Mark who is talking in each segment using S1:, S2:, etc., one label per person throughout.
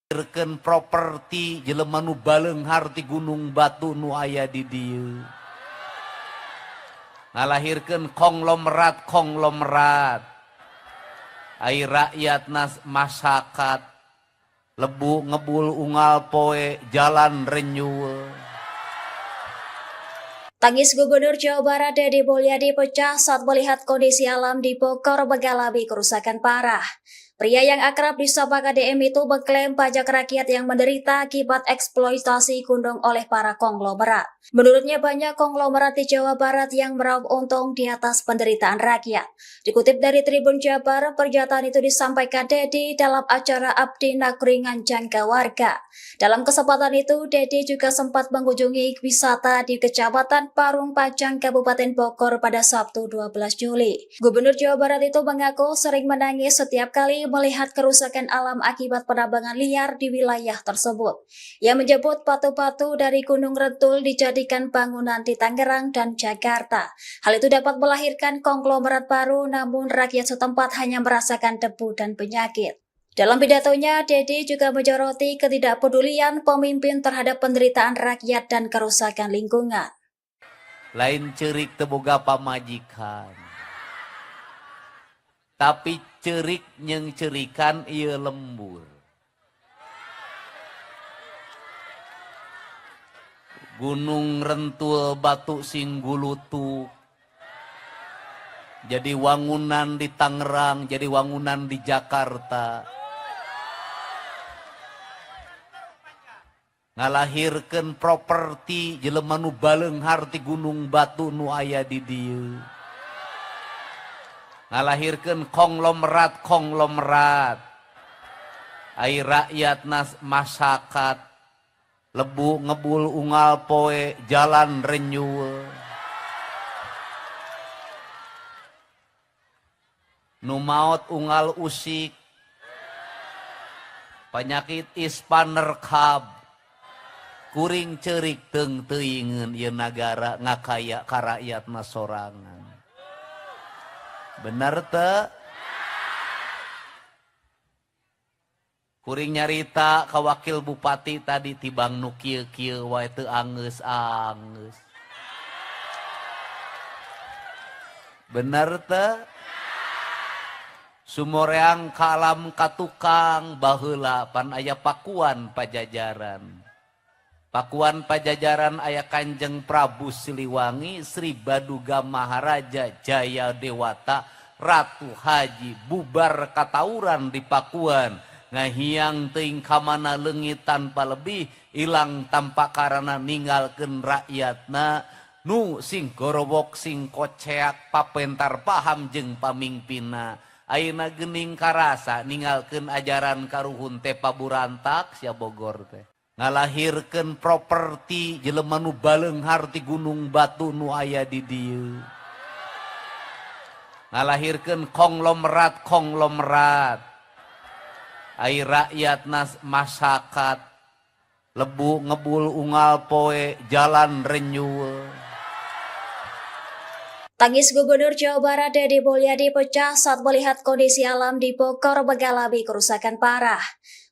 S1: ngalahireun properti jelema nu baleunghar ti gunung batu nu aya di dieu. Ngalahirkeun konglomerat ai rakyatna masyarakat lebu ngebul unggal poe jalan renyul.
S2: Tangis Gubernur Jawa Barat Deddy Mulyadi pecah saat melihat kondisi alam di Bogor mengalami kerusakan parah. Pria yang akrab disapa KDM itu mengklaim pajak rakyat yang menderita akibat eksploitasi gunung oleh para konglomerat. Menurutnya banyak konglomerat di Jawa Barat yang meraup untung di atas penderitaan rakyat. Dikutip dari Tribun Jabar, pernyataan itu disampaikan Deddy dalam acara Abdi Nakringan Jangka Warga. Dalam kesempatan itu, Deddy juga sempat mengunjungi wisata di Kecamatan Parung Pajang, Kabupaten Bogor pada Sabtu 12 Juli. Gubernur Jawa Barat itu mengaku sering menangis setiap kali melihat kerusakan alam akibat penambangan liar di wilayah tersebut. Ia menyebut batu-batu dari Gunung Rentul dijadikan bangunan di Tangerang dan Jakarta. Hal itu dapat melahirkan konglomerat baru, namun rakyat setempat hanya merasakan debu dan penyakit. Dalam pidatonya, Deddy juga menyoroti ketidakpedulian pemimpin terhadap penderitaan rakyat dan kerusakan lingkungan.
S1: Lain cerik teboga pamajikan, tapi cerik yang cerikan ieu lembur. Gunung Rentul batu sing gulutuk, jadi wangunan di Tangerang, jadi wangunan di Jakarta. Ngalahirkeun properti jelema nu baleunghar ti gunung batu nu aya di dieu. Ngalahirkeun konglomerat ai rakyatna masyarakat lebu ngebul unggal poe jalan renyul. Nu maot unggal usik, penyakit ispan nerkab, kuring cerik teung teuingeun ieu nagara ngakaya ka rakyatna sorangan. Bener teu? Kuring nyarita ka wakil bupati tadi tibang nu kieu-kieu wae teu angeus-angeus. Bener teu? Sumoreang ka alam ka tukang baheula pan aya pakuan pajajaran. Pakuan pajajaran aya Kanjeng Prabu Siliwangi, Sri Baduga Maharaja Jaya Dewata, Ratu Haji bubar katauran di Pakuan. Ngahiang teuing kamana leungit tanpa lebih, ilang tanpa karana ninggalkeun rakyatna nu sing gorobok sing koceak papentar paham jeung pamimpinna. Ayeuna geuning karasa ninggalkeun ajaran karuhun teh paburantak sia Bogor teh. Ngalahirkeun properti jelema nu baleunghar ti gunung batu nu aya di dieu. Ngalahirkeun konglomerat ai rakyatna masyarakat lebu ngebul unggal poe jalan renyul.
S2: Tangis Gubernur Jawa Barat Deddy Mulyadi pecah saat melihat kondisi alam di Bogor mengalami kerusakan parah.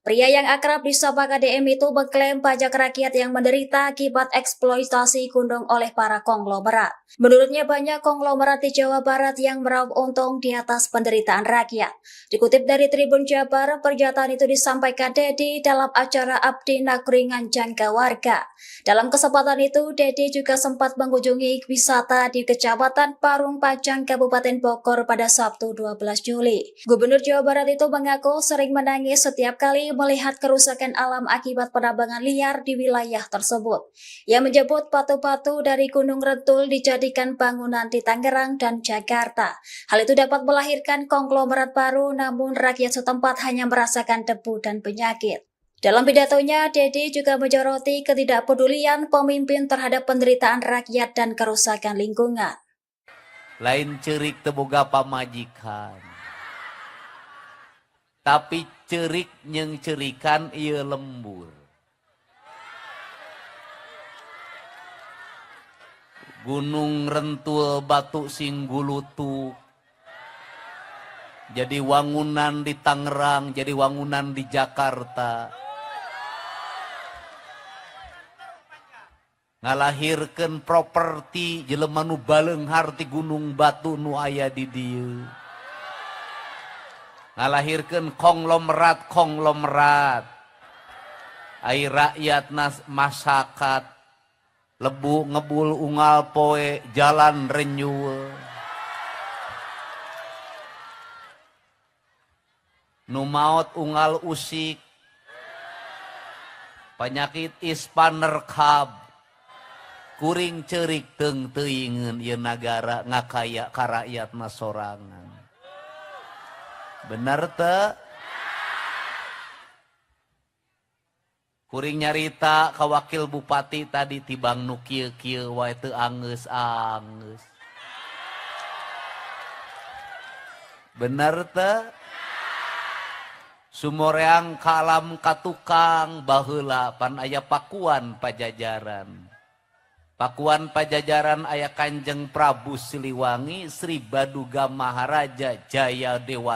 S2: Pria yang akrab disapa KDM itu mengklaim pajak rakyat yang menderita akibat eksploitasi gunung oleh para konglomerat. Menurutnya banyak konglomerat di Jawa Barat yang meraup untung di atas penderitaan rakyat. Dikutip dari Tribun Jabar, pernyataan itu disampaikan Deddy dalam acara Abdi Nakringan Jangka Warga. Dalam kesempatan itu, Deddy juga sempat mengunjungi wisata di Kecamatan Parung Pajang, Kabupaten Bogor pada Sabtu 12 Juli. Gubernur Jawa Barat itu mengaku sering menangis setiap kali melihat kerusakan alam akibat penambangan liar di wilayah tersebut. Ia menyebut batu-batu dari Gunung Rentul dijadikan bangunan di Tangerang dan Jakarta. Hal itu dapat melahirkan konglomerat baru, namun rakyat setempat hanya merasakan debu dan penyakit. Dalam pidatonya, Deddy juga menyoroti ketidakpedulian pemimpin terhadap penderitaan rakyat dan kerusakan lingkungan.
S1: Lain cerik teboga pamajikan, tapi cerik yang cerikan ieu lembur. Gunung Rentul batu sing gulutuk, jadi wangunan di Tangerang, jadi wangunan di Jakarta. ngalahirkeun properti jelema nu baleunghar ti gunung batu nu aya di dieu, ngalahirkeun konglomerat ai rakyatna masyarakat lebu ngebul unggal poe jalan renyueun nu maot unggal usik penyakit ispan nerkab kuring cerik teung teuingeun ieu nagara ngakaya ka rakyatna sorangan. Bener teu? Kuring nyarita ka wakil bupati tadi tibang nu kieu-kieu wae teu angeus-angeus. Bener teu? Sumoreang kalam katukang baheula pan aya pakuan pajajaran. Pakuan pajajaran aya Kanjeng Prabu Siliwangi Sri Baduga Maharaja Jaya Dewa